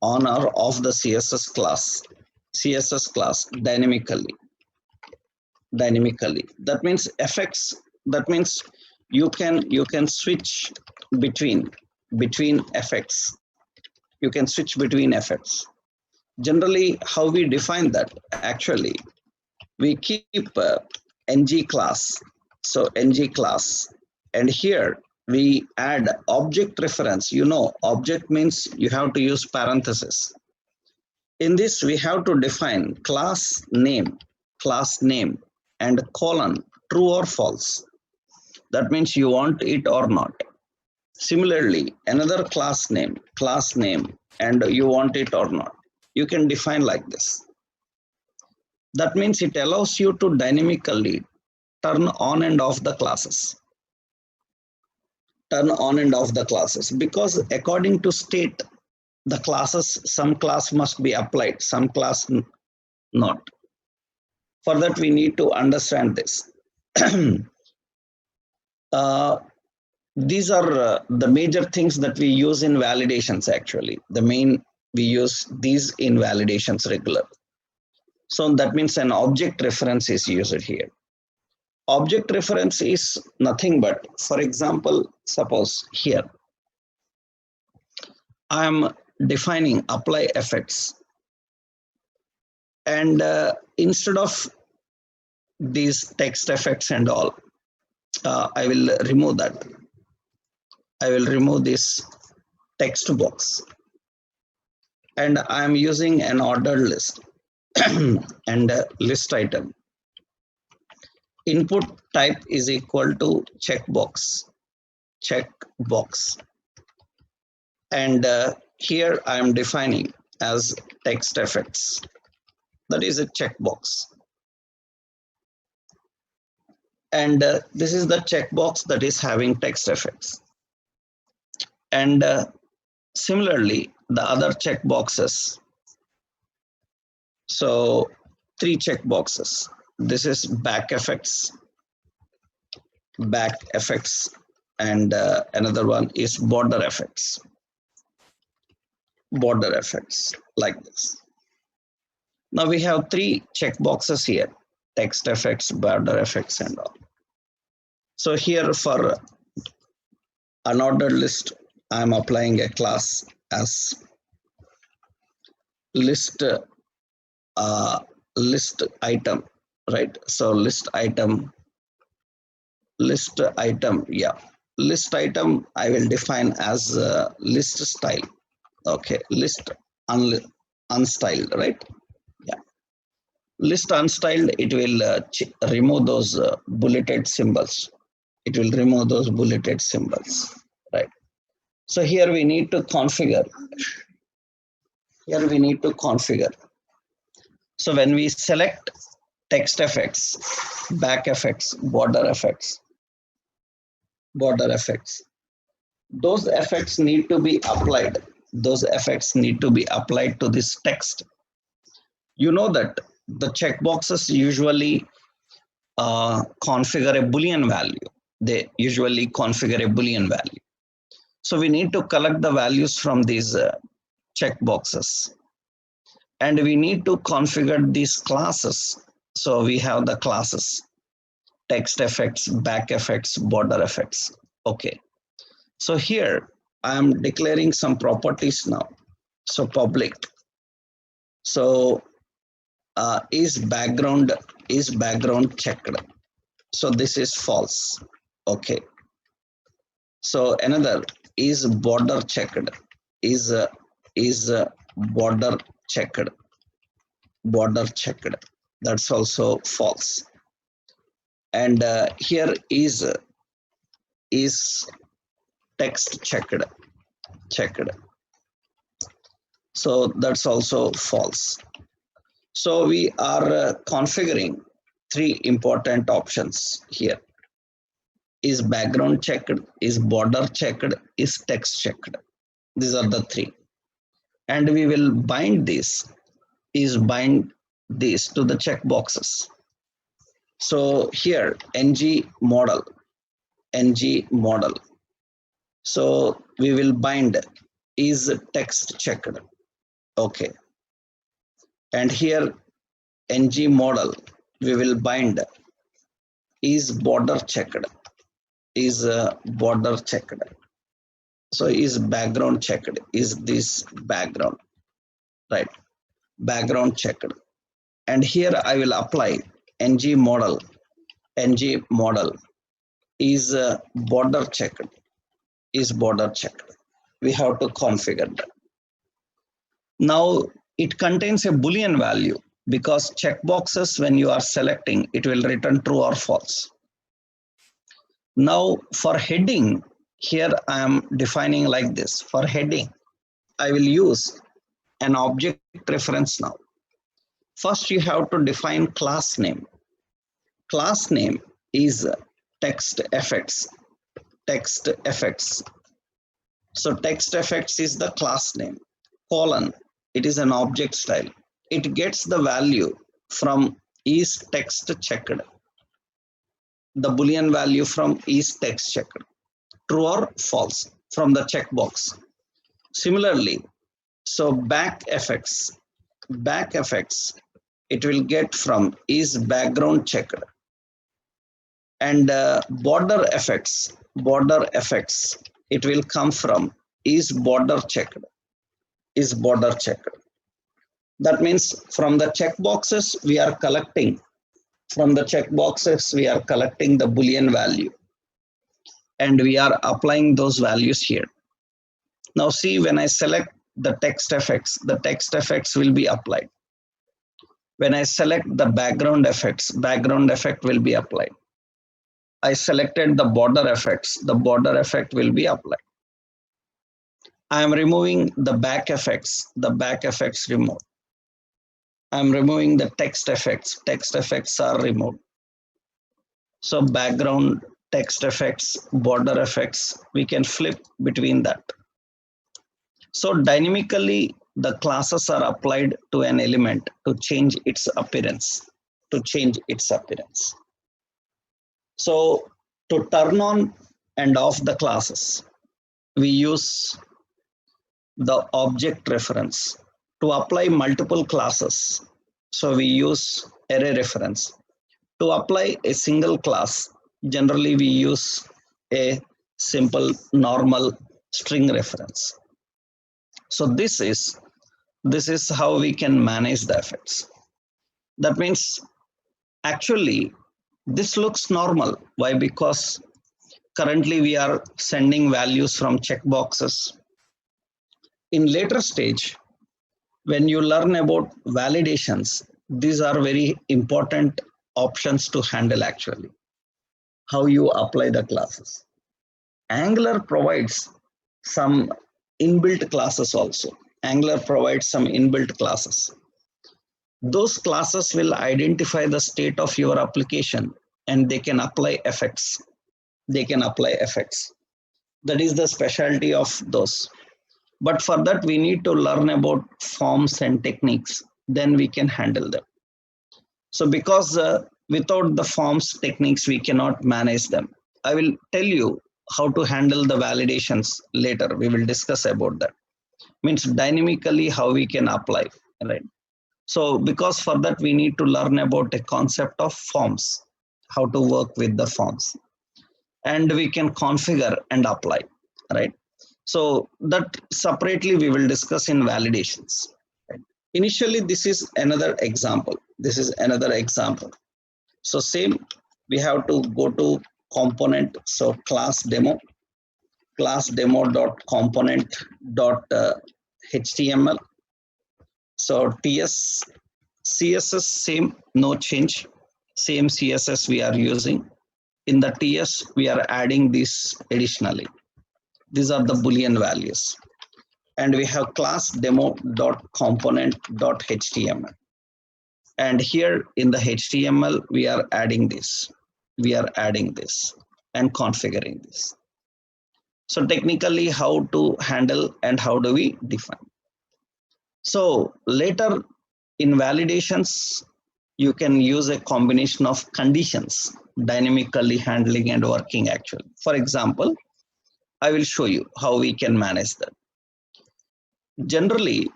on or off the CSS class dynamically. That means effects. That means you can switch between effects. You can switch between effects. Generally, how we define that? Actually, we keep ng class. So ng class, and here we add object reference. You know, object means you have to use parenthesis. In this, we have to define class name, and colon, true or false. That means you want it or not. Similarly, another class name, and you want it or not. You can define like this. That means it allows you to dynamically turn on and off the classes. Because according to state, the classes, some class must be applied, some class not. For that, we need to understand this. These are the major things that we use in validations. Actually, we use these in validations regular. So that means an object reference is used here. Object reference is nothing but, for example, suppose here I am defining apply effects, and instead of these text effects and all, I will remove that. I will remove this text box, and I am using an ordered list and list item. Input type is equal to checkbox, and here I am defining as text effects. That is a checkbox, and this is the checkbox that is having text effects. And similarly, the other checkboxes. So 3 checkboxes. This is back effects, and another one is border effects. Like this. Now we have 3 checkboxes here: text effects, border effects, and all. So here for unordered list, I am applying a class as list item, right? So list item, yeah. List item I will define as list style. Okay, list unstyled, right? Yeah. List unstyled, it will remove those bulleted symbols. Right? So here we need to configure. So when we select text effects, back effects, border effects, those effects need to be applied. To this text. You know that the checkboxes usually configure a Boolean value. So we need to collect the values from these checkboxes, and we need to configure these classes. So we have the classes: text effects, back effects, border effects. Okay. So here I am declaring some properties now. So public. So is background checked? So this is false. Okay. So another is border checked. Is border checked? That's also false. And here is text checked. So that's also false. So we are configuring 3 important options here: is background checked, is border checked, is text checked. These are the 3, and we will bind this to the checkboxes. So here ng model. So we will bind is text checked. Okay. And here ng model we will bind is border checked, is border checked. So is background checked, is this background, right? Background checked. And here I will apply ng model is border checked, is border checked. We have to configure that. Now it contains a Boolean value because checkboxes when you are selecting, it will return true or false. Now for heading, here I am defining like this. For heading, I will use an object reference now. First you have to define class name. Class name is text effects. Text effects. So text effects is the class name. Colon, it is an object style. It gets the value from is text checked. The Boolean value from is text checked. True or false from the checkbox. Similarly, so back effects, it will get from is background checked. And border effects, it will come from is border checked, is border checked. That means from the checkboxes we are collecting, the Boolean value and we are applying those values here. Now see, when I select the text effects will be applied. When I select the background effect will be applied. I selected the border effect will be applied. I am removing the back effects removed. I am removing the text effects are removed. So background, text effects, border effects, we can flip between that. So dynamically, the classes are applied to an element to change its appearance, So to turn on and off the classes, we use the object reference. To apply multiple classes, so we use array reference. To apply a single class, generally we use a simple normal string reference. So this is how we can manage the effects. That means actually this looks normal. Why? Because currently we are sending values from checkboxes. In later stage, when you learn about validations, these are very important options to handle actually. How you apply the classes. Angular provides some inbuilt classes also. Those classes will identify the state of your application and they can apply effects. That is the specialty of those. But for that, we need to learn about forms and techniques. Then we can handle them. So because without the forms techniques, we cannot manage them. I will tell you how to handle the validations later. We will discuss about that. Means dynamically how we can apply, right? So because for that, we need to learn about a concept of forms, how to work with the forms. And we can configure and apply, right? So that separately we will discuss in validations. Right? Initially, this is another example. So same, we have to go to component. So class demo dot component dot HTML. So TS, CSS same, no change. Same CSS we are using. In the TS, we are adding this additionally. These are the Boolean values. And we have class demo dot component dot HTML. And here in the HTML, we are adding this. And configuring this. So technically how to handle and how do we define. So later in validations, you can use a combination of conditions, dynamically handling and working actually. For example, I will show you how we can manage that. Generally,